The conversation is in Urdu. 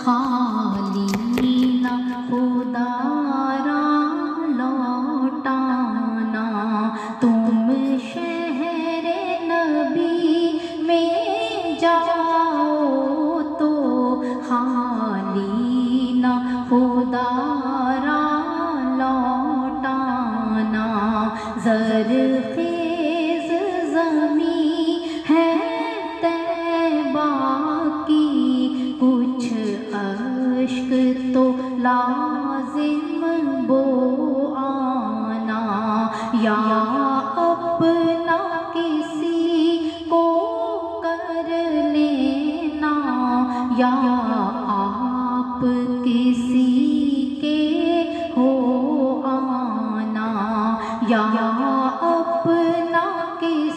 خالی نہ خدا را لوٹانا، تم شہر نبی میں جاؤ تو خالی نہ خدا را لوٹانا، زرخیز زمیں ہے طیبہ کی، کچھ اشک تو لازم بو آنا، یا اپنا کسی کو کر لینا، یا آپ کسی کے ہو آنا، یا اپنا کسی